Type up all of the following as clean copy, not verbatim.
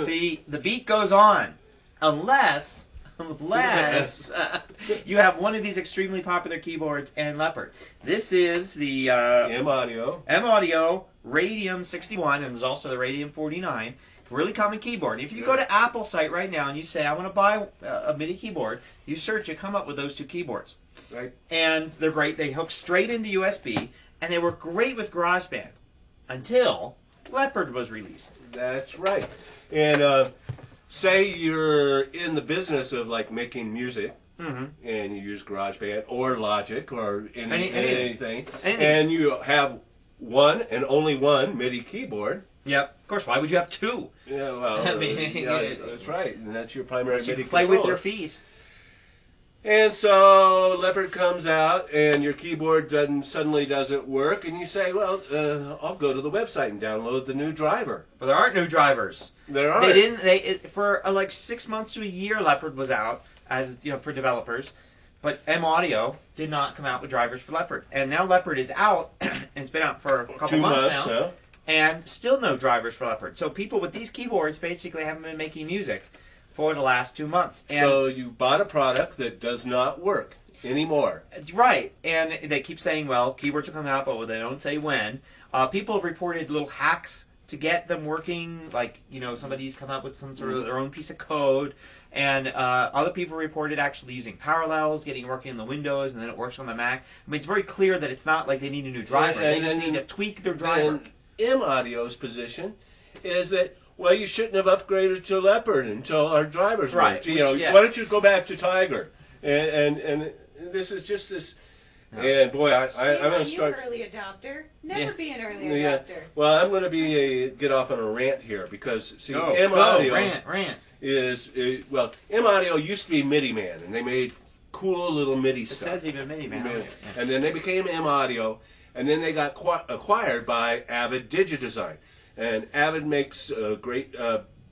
See, the beat goes on, unless you have one of these extremely popular keyboards and Leopard. This is the M-Audio Radium 61, and there's also the Radium 49. Really common keyboard. If you go to Apple site right now and you say, I want to buy a MIDI keyboard, you search, you come up with those two keyboards. Right. And they're great. They hook straight into USB, and they work great with GarageBand until Leopard was released. That's right. And say you're in the business of like making music, and you use GarageBand or Logic or anything, and you have one and only one MIDI keyboard. Yep. Of course, why would you have two? Yeah, well, that's right. And that's your primary MIDI play controller. with your feet. And so Leopard comes out, and your keyboard suddenly doesn't work, and you say, well, I'll go to the website and download the new driver. But there aren't new drivers. There aren't. They didn't. For like 6 months to a year, Leopard was out as for developers, but M-Audio did not come out with drivers for Leopard. And now Leopard is out, and it's been out for a couple 2 months now. now. And still no drivers for Leopard. So people with these keyboards basically haven't been making music for the last 2 months. And so you bought a product that does not work anymore. Right. And they keep saying, well, keyboards will come out, but they don't say when. People have reported little hacks to get them working, like, somebody's come up with some sort of their own piece of code. And other people reported actually using parallels, getting working in the Windows, and then it works on the Mac. I mean, it's very clear that it's not like they need a new driver. They just need to tweak their driver. And M-Audio's position is that, well, you shouldn't have upgraded to Leopard until our drivers worked. Why don't you go back to Tiger? And this is just this. No. And boy, I'm going to start. You're an early adopter. Never be an early adopter. Well, I'm going to get off on a rant here because see, M-Audio rant is well, M-Audio used to be MIDI Man, and they made cool little MIDI stuff. It says even MIDI Man. Yeah. And then they became M-Audio. And then they got acquired by Avid Digidesign, and Avid makes a great,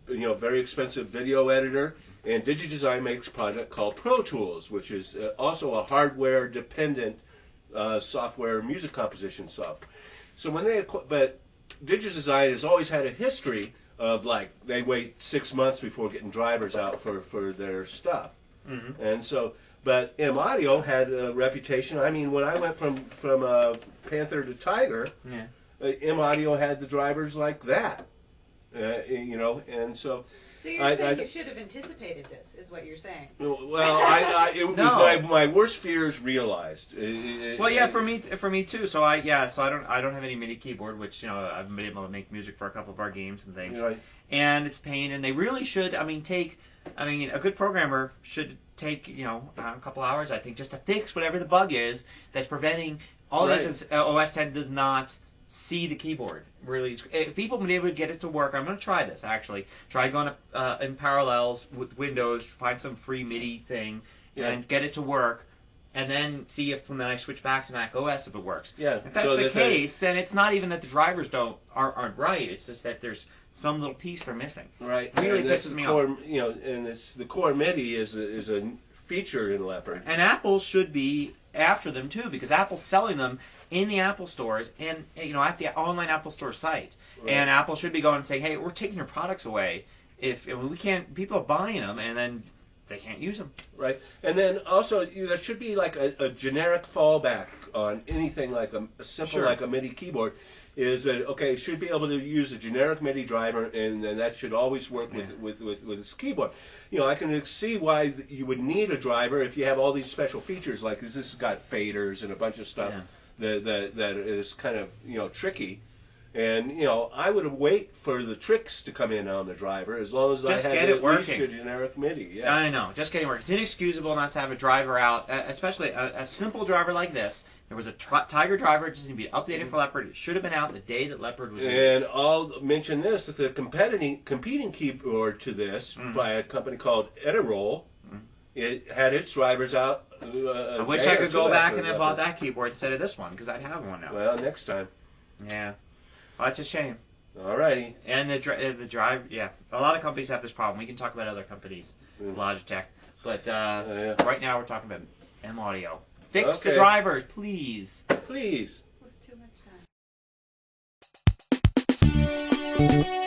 very expensive video editor, and Digidesign makes a product called Pro Tools, which is also a hardware-dependent software music composition software. So but Digidesign has always had a history of they wait 6 months before getting drivers out for their stuff, and so. But M-Audio had a reputation. I mean, when I went from Panther to Tiger, M-Audio had the drivers like that, and so. So you're saying you should have anticipated this, is what you're saying? Well, it was my worst fears realized. For me too. So I don't have any MIDI keyboard, which I've been able to make music for a couple of our games and things. Right. And it's a pain, and they really should. A good programmer should take a couple hours, I think, just to fix whatever the bug is that's preventing all this. Is OS 10 does not see the keyboard. Really, if people been able to get it to work, I'm going to try this actually. Try going in parallels with Windows, find some free MIDI thing, and get it to work, and then see if when I switch back to Mac OS if it works. Yeah. If that's the case, then it's not even that the drivers aren't right. It's just that there's some little piece they're missing. Right. It really pisses me off. And it's the core MIDI is a feature in Leopard. And Apple should be after them too, because Apple's selling them in the Apple stores and at the online Apple Store site. Right. And Apple should be going and saying, "Hey, we're taking your products away. If we can't, people are buying them, and then they can't use them." Right. And then also there should be like a generic fallback on anything like a simple like a MIDI keyboard. Is that okay? Should be able to use a generic MIDI driver, and then that should always work with this keyboard. I can see why you would need a driver if you have all these special features like this has got faders and a bunch of stuff that is kind of tricky. And I would wait for the tricks to come in on the driver as long as just I had at least a generic MIDI. Yeah. I know, just getting working. It's inexcusable not to have a driver out, especially a simple driver like this. There was a Tiger driver, it just needed to be updated for Leopard. It should have been out the day that Leopard was released. And I'll mention this, that the competing keyboard to this by a company called Edirol it had its drivers out. I wish I could go back and have bought that keyboard instead of this one, because I'd have one now. Well, next time. Yeah. Well, that's a shame. Alrighty. And the drive, yeah. A lot of companies have this problem. We can talk about other companies, Logitech. But right now we're talking about M Audio. Fix the drivers, please. Please. With too much time.